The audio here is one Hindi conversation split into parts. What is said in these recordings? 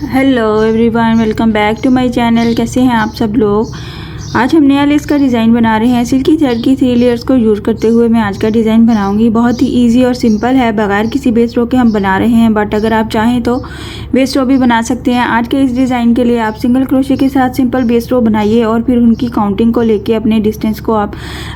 Hello everyone, welcome back to my channel. कैसे हैं आप सब लोग। आज हम नया लेस का डिज़ाइन बना रहे हैं। सिल्की थ्रेड की 3 लेयर्स को यूज़ करते हुए मैं आज का डिज़ाइन बनाऊंगी। बहुत ही इजी और सिंपल है, बगैर किसी बेस रो के हम बना रहे हैं। बट अगर आप चाहें तो बेस रो भी बना सकते हैं। आज के इस डिज़ाइन के लिए आप सिंगल क्रोशे के साथ सिंपल बेस रो बनाइए और फिर उनकी काउंटिंग को लेके अपने डिस्टेंस को आप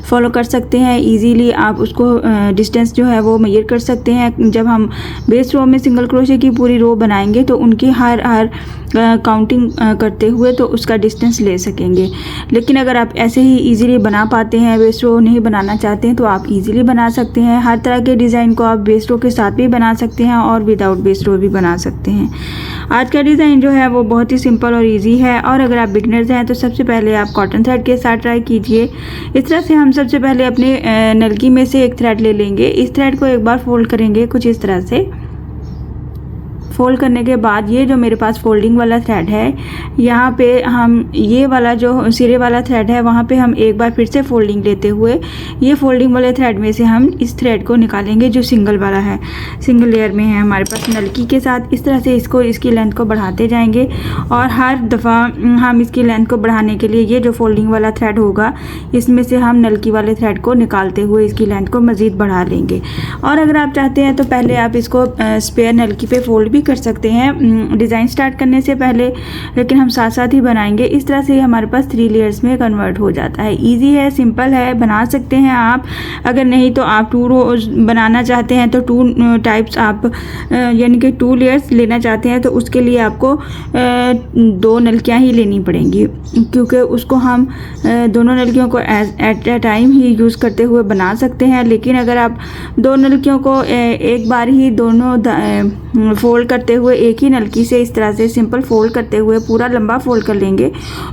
फॉलो कर सकते हैं। ईजीली आप उसको डिस्टेंस जो है वो मेजर कर सकते हैं। जब हम बेस रो में सिंगल क्रोशे की पूरी रो बनाएंगे तो उनकी हर काउंटिंग करते हुए तो उसका डिस्टेंस ले सकेंगे। लेकिन अगर आप ऐसे ही इजीली बना पाते हैं, बेस रो नहीं बनाना चाहते हैं, तो आप इजीली बना सकते हैं। हर तरह के डिज़ाइन को आप बेस रो के साथ भी बना सकते हैं और विदाउट बेस रो भी बना सकते हैं। आज का डिज़ाइन जो है वो बहुत ही सिंपल और इजी है। और अगर आप बिगनर्स हैं तो सबसे पहले आप कॉटन थ्रेड के साथ ट्राई कीजिए। इस तरह से हम सबसे पहले अपने नलकी में से एक थ्रेड ले लेंगे। इस थ्रेड को एक बार फोल्ड करेंगे कुछ इस तरह से। फोल्ड करने के बाद ये जो मेरे पास फोल्डिंग वाला थ्रेड है, यहाँ पे हम ये वाला जो सिरे वाला थ्रेड है वहाँ पे हम एक बार फिर से फोल्डिंग लेते हुए ये फोल्डिंग वाले थ्रेड में से हम इस थ्रेड को निकालेंगे जो सिंगल वाला है, सिंगल लेयर में है हमारे पास नलकी के साथ। इस तरह से इसकी लेंथ को बढ़ाते जाएंगे और हर दफ़ा हम इसकी लेंथ को बढ़ाने के लिए ये जो फोल्डिंग वाला थ्रेड होगा इसमें से हम नलकी वाले थ्रेड को निकालते हुए इसकी लेंथ को मज़ीद बढ़ा लेंगे। और अगर आप चाहते हैं तो पहले आप इसको स्पेयर नलकी पे फोल्ड भी कर सकते हैं डिज़ाइन स्टार्ट करने से पहले, लेकिन हम साथ साथ ही बनाएंगे। इस तरह से हमारे पास 3 लेयर्स में कन्वर्ट हो जाता है। इजी है, सिंपल है, बना सकते हैं आप। अगर नहीं तो आप 2 रोज बनाना चाहते हैं तो 2 टाइप्स आप यानी कि 2 लेयर्स लेना चाहते हैं तो उसके लिए आपको 2 नलकियाँ ही लेनी पड़ेंगी, क्योंकि उसको हम दोनों नलकियों को at a time he use करते हुए बना सकते हैं। लेकिन अगर आप 2 नलकियों को एक बार ही दोनों फोल्ड करते हुए एक ही नलकी से इस तरह से सिंपल फोल्ड करते हुए पूरा लंबा फोल्ड कर लेंगे,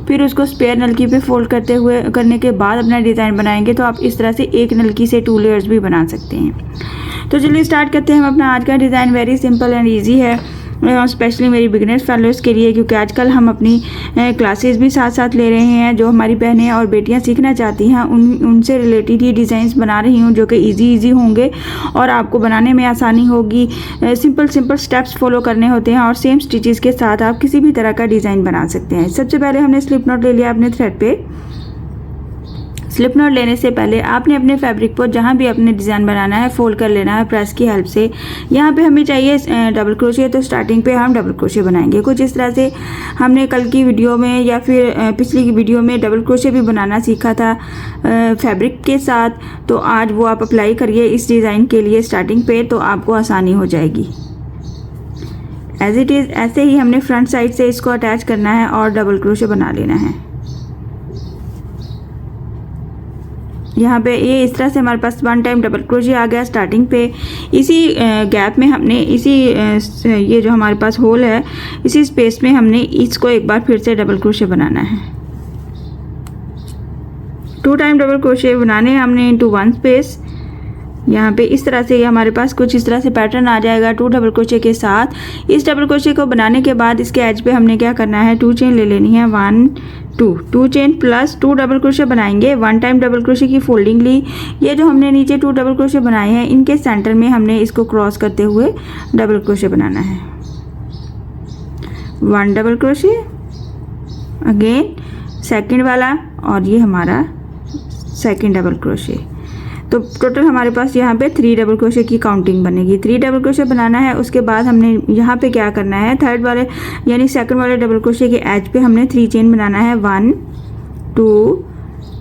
फिर उसको स्पेयर नलकी पे फोल्ड करने के बाद अपना डिज़ाइन बनाएंगे तो आप इस तरह से एक नलकी से 2 लेयर्स भी बना सकते हैं। तो चलिए स्टार्ट करते हैं हम अपना आज का design. Very simple and easy है, स्पेशली मेरी बिगिनर्स फॉलोअर्स के लिए, क्योंकि आजकल हम अपनी क्लासेस भी साथ साथ ले रहे हैं। जो हमारी बहनें और बेटियां सीखना चाहती हैं उनसे रिलेटेड ही डिज़ाइंस बना रही हूँ जो कि इजी होंगे और आपको बनाने में आसानी होगी। सिंपल स्टेप्स फॉलो करने होते हैं और सेम स्टिचेस के साथ आप किसी भी तरह का डिज़ाइन बना सकते हैं। सबसे पहले हमने स्लिप नॉट ले लिया अपने थ्रेड पे। स्लिप नॉट लेने से पहले आपने अपने फैब्रिक को जहाँ भी अपने डिज़ाइन बनाना है फोल्ड कर लेना है प्रेस की हेल्प से। यहाँ पे हमें चाहिए डबल क्रोशे, तो स्टार्टिंग पे हम डबल क्रोशे बनाएंगे कुछ इस तरह से। हमने कल की वीडियो में या फिर पिछली की वीडियो में डबल क्रोशे भी बनाना सीखा था फैब्रिक के साथ, तो आज वो आप अप्लाई करिए इस डिज़ाइन के लिए स्टार्टिंग पे, तो आपको आसानी हो जाएगी। एज इट इज़ ऐसे ही हमने फ्रंट साइड से इसको अटैच करना है और डबल क्रोशे बना लेना है। यहाँ पे ये इस तरह से हमारे पास 1 टाइम डबल क्रोशे आ गया स्टार्टिंग पे। इसी गैप में हमने ये जो हमारे पास होल है इसी स्पेस में हमने इसको एक बार फिर से डबल क्रोशे बनाना है। 2 टाइम डबल क्रोशे बनाने हमने इनटू 1 स्पेस। यहाँ पे इस तरह से हमारे पास कुछ इस तरह से पैटर्न आ जाएगा 2 डबल क्रोशे के साथ। इस डबल क्रोशे को बनाने के बाद इसके एज पे हमने क्या करना है, 2 चेन ले लेनी है। 1 2 चेन प्लस 2 डबल क्रोशे बनाएंगे। 1 टाइम डबल क्रोशे की फोल्डिंग ली। ये जो हमने नीचे 2 डबल क्रोशे बनाए हैं इनके सेंटर में हमने इसको क्रॉस करते हुए डबल क्रोशे बनाना है। 1 डबल क्रोशे, अगेन सेकंड वाला, और ये हमारा सेकंड डबल क्रोशे। तो टोटल हमारे पास यहाँ पे 3 डबल क्रोशे की काउंटिंग बनेगी। 3 डबल क्रोशे बनाना है। उसके बाद हमने यहाँ पे क्या करना है, थर्ड वाले यानी सेकंड वाले डबल क्रोशे के एज पे हमने 3 चेन बनाना है। 1 2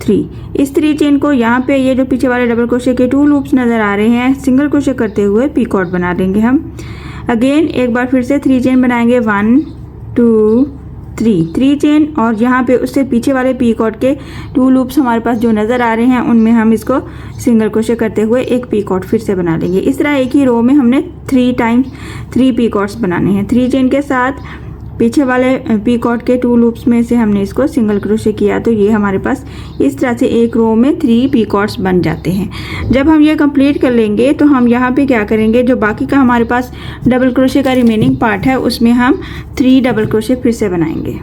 3। इस 3 चेन को यहाँ पे ये जो पीछे वाले डबल क्रोशे के 2 लूप्स नज़र आ रहे हैं सिंगल क्रोशे करते हुए पीकॉट बना लेंगे हम। अगेन एक बार फिर से 3 चेन बनाएंगे। 1 2 3 चेन, और यहाँ पे उससे पीछे वाले पीकॉट के 2 लूप्स हमारे पास जो नज़र आ रहे हैं उनमें हम इसको सिंगल क्रोशे करते हुए एक पीकॉट फिर से बना लेंगे। इस तरह एक ही रो में हमने 3 टाइम्स 3 पीकॉट्स बनाने हैं। 3 चेन के साथ पीछे वाले पीकॉट के 2 लूप्स में से हमने इसको सिंगल क्रोशे किया, तो ये हमारे पास इस तरह से एक रो में 3 पीकॉट्स बन जाते हैं। जब हम ये कंप्लीट कर लेंगे तो हम यहाँ पे क्या करेंगे, जो बाकी का हमारे पास डबल क्रोशे का रिमेनिंग पार्ट है उसमें हम 3 डबल क्रोशे फिर से बनाएंगे।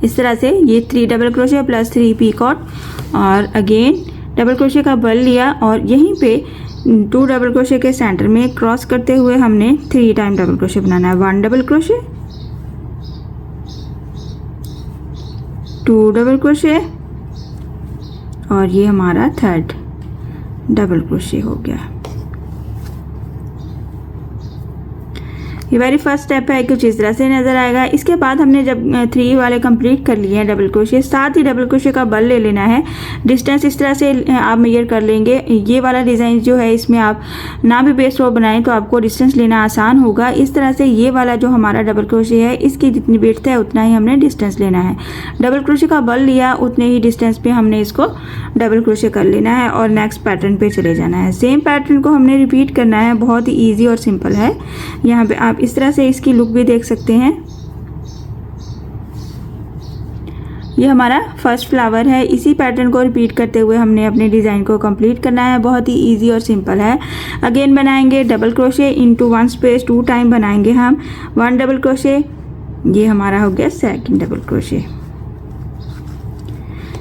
इस तरह से ये 3 डबल क्रोशे प्लस 3 पीकॉट और अगेन डबल क्रोशे का बल लिया और यहीं पे 2 डबल क्रोशे के सेंटर में क्रॉस करते हुए हमने 3 टाइम डबल क्रोशे बनाना है। 1 डबल क्रोशे, 2 डबल क्रोशे और ये हमारा 3rd डबल क्रोशे हो गया। ये वेरी फर्स्ट स्टेप है, कुछ इस तरह से नज़र आएगा। इसके बाद हमने जब 3 वाले कंप्लीट कर लिए हैं डबल क्रोशे, साथ ही डबल क्रोशे का बल ले लेना है। डिस्टेंस इस तरह से आप मेजर कर लेंगे। ये वाला डिज़ाइन जो है इसमें आप ना भी बेस रो बनाएं तो आपको डिस्टेंस लेना आसान होगा। इस तरह से ये वाला जो हमारा डबल क्रोशे है इसकी जितनी विड्थ है उतना ही हमने डिस्टेंस लेना है। डबल क्रोशे का बल लिया उतने ही डिस्टेंस पे हमने इसको डबल क्रोशे कर लेना है और नेक्स्ट पैटर्न पे चले जाना है। सेम पैटर्न को हमने रिपीट करना है, बहुत ही ईजी और सिंपल है। यहाँ पे आप इस तरह से इसकी लुक भी देख सकते हैं। ये हमारा फर्स्ट फ्लावर है। इसी पैटर्न को रिपीट करते हुए हमने अपने डिज़ाइन को कंप्लीट करना है। बहुत ही इजी और सिंपल है। अगेन बनाएंगे double crochet into 1 space 2 time बनाएंगे हम 1 डबल क्रोशे। ये हमारा हो गया second double crochet.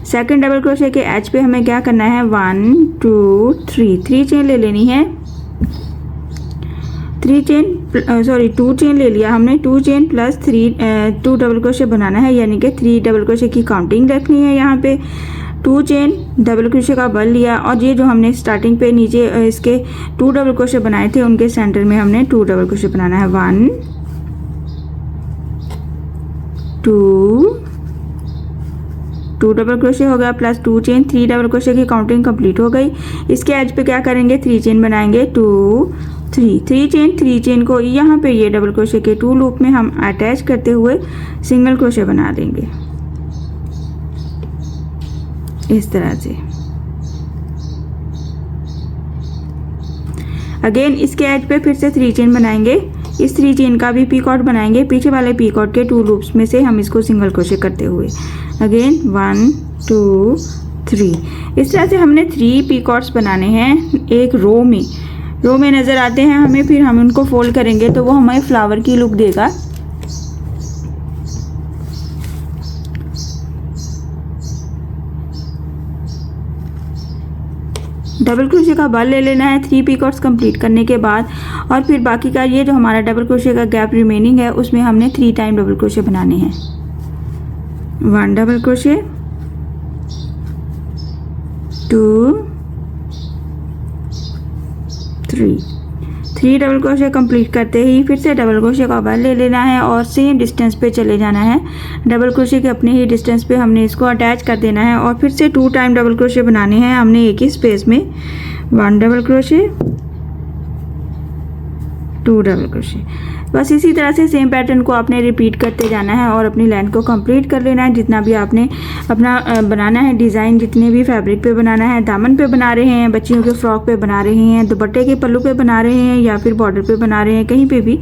Second double crochet के एज पे हमें क्या करना है, 1 2 3 चेन ले लेनी है। 2 चेन ले लिया हमने। 2 चेन प्लस 2 डबल क्रोशे बनाना है, यानी कि 3 डबल क्रोशे की काउंटिंग रखनी है। यहाँ पे 2 चेन डबल क्रोशे का बल लिया और ये जो हमने स्टार्टिंग पे नीचे इसके 2 डबल क्रोशे बनाए थे उनके सेंटर में हमने 2 डबल क्रोशे बनाना है। 1 2 डबल क्रोशे हो गया प्लस 2 चेन, 3 डबल क्रोशे की काउंटिंग कंप्लीट हो गई। इसके एज पे क्या करेंगे, 3 चेन बनाएंगे। 2 3 चेन को यहाँ पे ये डबल क्रोशे के 2 लूप में हम अटैच करते हुए सिंगल क्रोशे बना देंगे इस तरह से। अगेन इसके एज पे फिर से 3 चेन बनाएंगे। इस 3 चेन का भी पीकॉट बनाएंगे, पीछे वाले पीकॉट के 2 लूप्स में से हम इसको सिंगल क्रोशे करते हुए। अगेन 1 2 3 इस तरह से हमने 3 पीकॉट्स बनाने हैं एक रो में नज़र आते हैं हमें। फिर हम उनको फोल्ड करेंगे तो वो हमें फ्लावर की लुक देगा। डबल क्रोशे का बल ले लेना है 3 पीकॉट्स कंप्लीट करने के बाद, और फिर बाकी का ये जो हमारा डबल क्रोशे का गैप रिमेनिंग है उसमें हमने 3 टाइम डबल क्रोशे बनाने हैं। 1 double crochet, 2 3 double crochet complete करते ही फिर से डबल क्रोशे का बल ले लेना है और सेम डिस्टेंस पे चले जाना है। डबल क्रोशे के अपने ही डिस्टेंस पे हमने इसको अटैच कर देना है और फिर से 2 टाइम डबल क्रोशे बनाने हैं हमने एक ही स्पेस में। 1 डबल क्रोशे, 2 डबल क्रोशे। बस इसी तरह से सेम पैटर्न को आपने रिपीट करते जाना है और अपनी लेंथ को कंप्लीट कर लेना है। जितना भी आपने अपना बनाना है डिज़ाइन, जितने भी फैब्रिक पे बनाना है, दामन पे बना रहे हैं, बच्चियों के फ्रॉक पे बना रहे हैं, दुपट्टे के पल्लू पे बना रहे हैं या फिर बॉर्डर पे बना रहे हैं, कहीं पे भी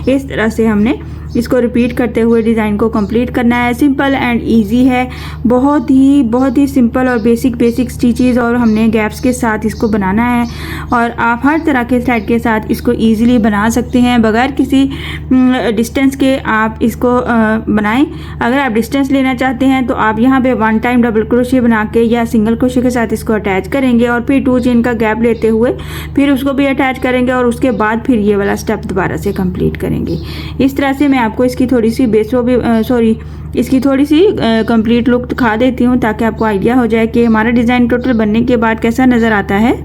इस तरह से हमने इसको रिपीट करते हुए डिज़ाइन को कंप्लीट करना है। सिंपल एंड इजी है, बहुत ही सिंपल और बेसिक स्टिचेस और हमने गैप्स के साथ इसको बनाना है और आप हर तरह के थ्रेड के साथ इसको इजीली बना सकते हैं बगैर किसी डिस्टेंस के आप इसको बनाएं। अगर आप डिस्टेंस लेना चाहते हैं तो आप यहाँ पे 1 टाइम डबल क्रोशे बना के या सिंगल क्रोशे के साथ इसको अटैच करेंगे और फिर 2 चेन का गैप लेते हुए फिर उसको भी अटैच करेंगे और उसके बाद फिर ये वाला स्टेप दोबारा से कंप्लीट करेंगे। इस तरह से मैं आपको इसकी थोड़ी सी इसकी थोड़ी सी कंप्लीट लुक दिखा देती हूँ ताकि आपको आइडिया हो जाए कि हमारा डिज़ाइन टोटल बनने के बाद कैसा नज़र आता है।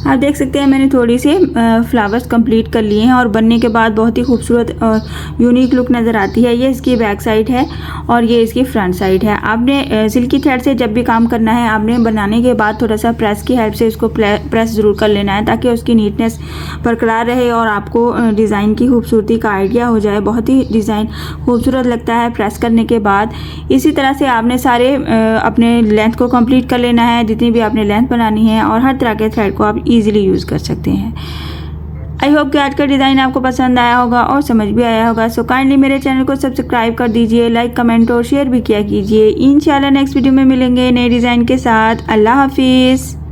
आप देख सकते हैं मैंने थोड़ी सी फ्लावर्स कंप्लीट कर लिए हैं और बनने के बाद बहुत ही खूबसूरत और यूनिक लुक नज़र आती है। ये इसकी बैक साइड है और ये इसकी फ्रंट साइड है। आपने सिल्की थ्रेड से जब भी काम करना है आपने बनाने के बाद थोड़ा सा प्रेस की हेल्प से इसको प्रेस ज़रूर कर लेना है ताकि उसकी नीटनेस बरकरार रहे और आपको डिज़ाइन की खूबसूरती का आइडिया हो जाए। बहुत ही डिज़ाइन खूबसूरत लगता है प्रेस करने के बाद। इसी तरह से आपने सारे अपने लेंथ को कंप्लीट कर लेना है, जितनी भी आपने लेंथ बनानी है, और हर तरह के थ्रेड को आप इजीली यूज़ कर सकते हैं। आई होप कि आज का डिज़ाइन आपको पसंद आया होगा और समझ भी आया होगा। सो काइंडली मेरे चैनल को सब्सक्राइब कर दीजिए, लाइक कमेंट और शेयर भी किया कीजिए। इंशाल्लाह नेक्स्ट वीडियो में मिलेंगे नए डिज़ाइन के साथ। अल्लाह हाफिज़।